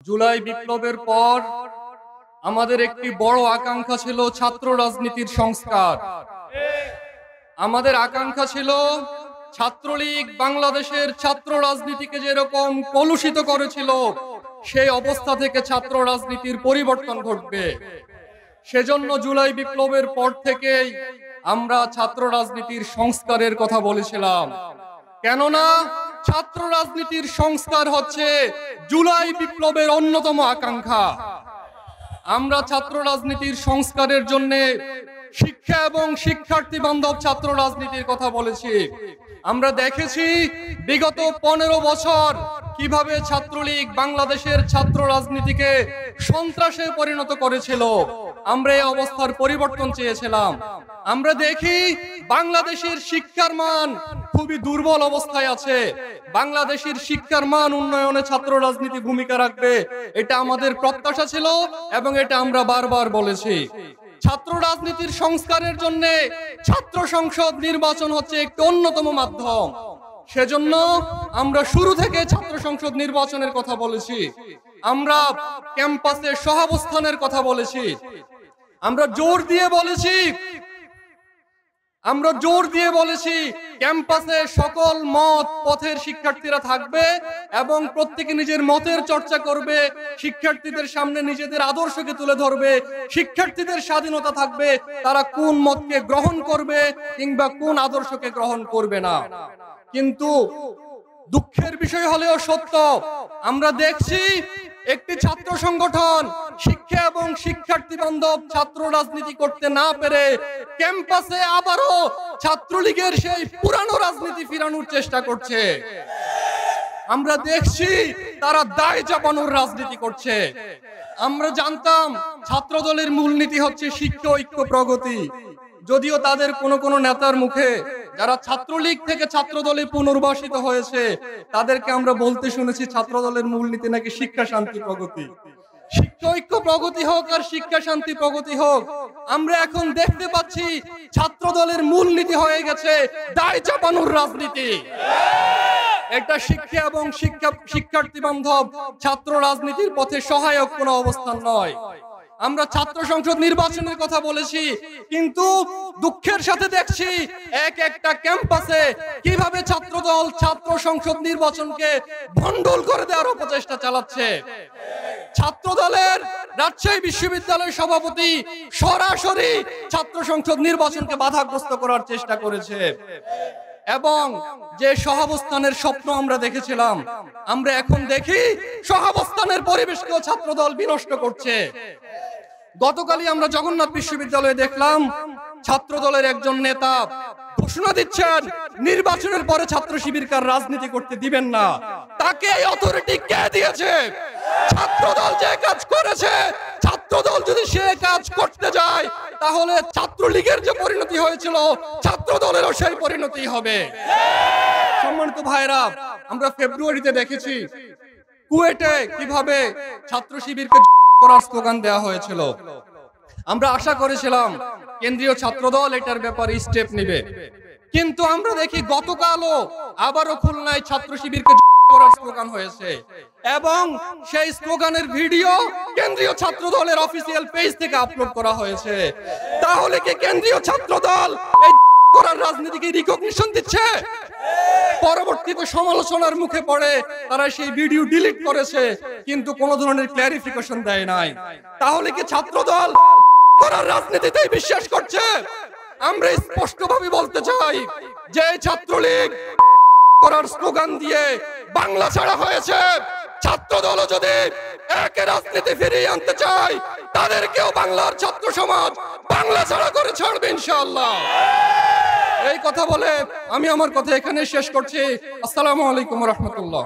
জুলাই বিপ্লবের পর আমাদের একটি বড় আকাঙ্ক্ষা ছিল ছাত্র রাজনীতির সংস্কার। আমাদের আকাঙ্ক্ষা ছিল ছাত্রলীগ বাংলাদেশের ছাত্র রাজনীতিকে যেরকম কলুষিত করেছিল সেই অবস্থা থেকে ছাত্র রাজনীতির পরিবর্তন ঘটবে। সেজন্য জুলাই বিপ্লবের পর থেকেই আমরা ছাত্র রাজনীতির সংস্কারের কথা বলেছিলাম। কেননা ছাত্র রাজনীতির সংস্কার হচ্ছে জুলাই বিপ্লবের অন্যতম আকাঙ্ক্ষা। আমরা ছাত্র রাজনীতির সংস্কারের জন্য শিক্ষা এবং শিক্ষার্থী বান্ধব ছাত্র রাজনীতির কথা বলেছি। আমরা দেখেছি বিগত 15 বছর কিভাবে ছাত্রলীগ বাংলাদেশের ছাত্র রাজনীতিকে সন্ত্রাসে পরিণত করেছিল। আমরা এই অবস্থার পরিবর্তন চেয়েছিলাম। আমরা দেখি বাংলাদেশের শিক্ষার মান খুবই দুর্বল অবস্থায় আছে। বাংলাদেশের শিক্ষার মান উন্নয়নে ছাত্র রাজনীতি ভূমিকা রাখবে, এটা আমাদের প্রত্যাশা ছিল এবং এটা আমরা বারবার বলেছি। ছাত্র রাজনীতির সংস্কারের জন্য ছাত্র সংসদ নির্বাচন হচ্ছে একটি অন্যতম মাধ্যম। সেজন্য আমরা শুরু থেকে ছাত্র সংসদ নির্বাচনের কথা বলেছি। আমরা ক্যাম্পাসে সহাবস্থানের কথা বলেছি। আমরা জোর দিয়ে বলেছি ক্যাম্পাসে সকল মত পথের শিক্ষার্থীরা থাকবে এবং প্রত্যেকে নিজের মতের চর্চা করবে, শিক্ষার্থীদের সামনে নিজেদের আদর্শকে তুলে ধরবে, শিক্ষার্থীদের স্বাধীনতা থাকবে তারা কোন মতকে গ্রহণ করবে কিংবা কোন আদর্শকে গ্রহণ করবে না। কিন্তু দুঃখের বিষয় হলেও সত্য, আমরা দেখছি একটি ছাত্র সংগঠন শিক্ষা এবং শিক্ষার্থী বান্ধব ছাত্র রাজনীতি করতে না পেরে ক্যাম্পাসে আবারও ছাত্রলীগের সেই পুরানো রাজনীতি ফিরানোর চেষ্টা করছে। আমরা দেখছি তারা দায় চাপানোর রাজনীতি করছে। আমরা জানতাম ছাত্র দলের মূলনীতি হচ্ছে শিক্ষা, ঐক্য, প্রগতি। যদিও তাদের কোন নেতার মুখে যারা ছাত্রলীগ থেকে ছাত্র দলে পুনর্বাসিত হয়েছে তাদেরকে আমরা বলতে শুনেছি ছাত্র দলের মূলনীতি নাকি শিক্ষা, শান্তি, প্রগতি। শিক্ষা, ঐক্য, প্রগতি হোক আর শিক্ষা, শান্তি, প্রগতি হোক, আমরা এখন দেখতে পাচ্ছি ছাত্র দলের মূলনীতি হয়ে গেছে দায় চাপানোর রাজনীতি। এটা শিক্ষা এবং শিক্ষার্থী বান্ধব ছাত্র রাজনীতির পথে সহায়ক কোনো অবস্থান নয়। আমরা ছাত্র সংসদ নির্বাচনের কথা বলেছি, কিন্তু দুঃখের সাথে দেখছি একটা ক্যাম্পাসে কিভাবে ছাত্রদল ছাত্র সংসদ নির্বাচনকে ভণ্ডুল করে দেওয়ার প্রচেষ্টা চালাচ্ছে। ছাত্র দলের রাজশাহী বিশ্ববিদ্যালয়ের সভাপতি সরাসরি ছাত্র সংসদ নির্বাচনকে বাধাগ্রস্ত করার চেষ্টা করেছে এবং যে সহাবস্থানের স্বপ্ন আমরা দেখেছিলাম, আমরা এখন দেখি সহাবস্থানের পরিবেশকেও ছাত্রদল বিনষ্ট করছে। গতকালই আমরা জগন্নাথ বিশ্ববিদ্যালয়ে দেখলাম ছাত্র দলের একজন নেতা ঘোষণা দিচ্ছেন নির্বাচনের পরে ছাত্র শিবিরকার রাজনীতি করতে দিবেন না। তাকে এই অথরিটি কে দিয়েছে? ছাত্রদল যে কাজ করেছে, ছাত্রদল যদি সে কাজ করতে যায় তাহলে ছাত্রলীগের যে পরিণতি হয়েছিল ছাত্র দলেরও সেই পরিণতি হবে। সম্মানিত ভাইরা, আমরা ফেব্রুয়ারিতে দেখেছি কুয়েটে কিভাবে ছাত্র শিবিরকে করার স্লোগান দেওয়া হয়েছিল। আমরা আশা করেছিলাম কেন্দ্রীয় ছাত্রদল এটার ব্যাপারে স্টেপ নেবে, কিন্তু আমরা দেখি গতকালও আবারও খুলনায় ছাত্র শিবিরকে করার স্লোগান হয়েছে এবং সেই স্লোগানের ভিডিও কেন্দ্রীয় ছাত্রদলের অফিসিয়াল পেজ থেকে আপলোড করা হয়েছে। তাহলে কি কেন্দ্রীয় ছাত্রদল এই করার রাজনীতিকে রিকগনিশন দিচ্ছে? পরবর্তীতে সমালোচনার মুখে পড়ে তারা সেই ভিডিও ডিলিট করেছে, কিন্তু কোনো ধরনের ক্ল্যারিফিকেশন দেয় নাই। তাহলে কি ছাত্রদল করার রাজনীতিতেই বিশ্বাস করছে? আমরা স্পষ্টভাবে বলতে চাই যে ছাত্রলীগ করার স্লোগান দিয়ে বাংলা ছাড়া হয়েছে, ছাত্রদল যদি একে রাজনীতি ফিরিয়ে আনতে চায় তাদেরকেও বাংলার ছাত্র সমাজ বাংলা ছাড়া করে ছাড়বে ইনশাআল্লাহ। এই কথা বলে আমি আমার কথা এখানে শেষ করছি। আসসালামু আলাইকুম ওয়া রাহমাতুল্লাহ।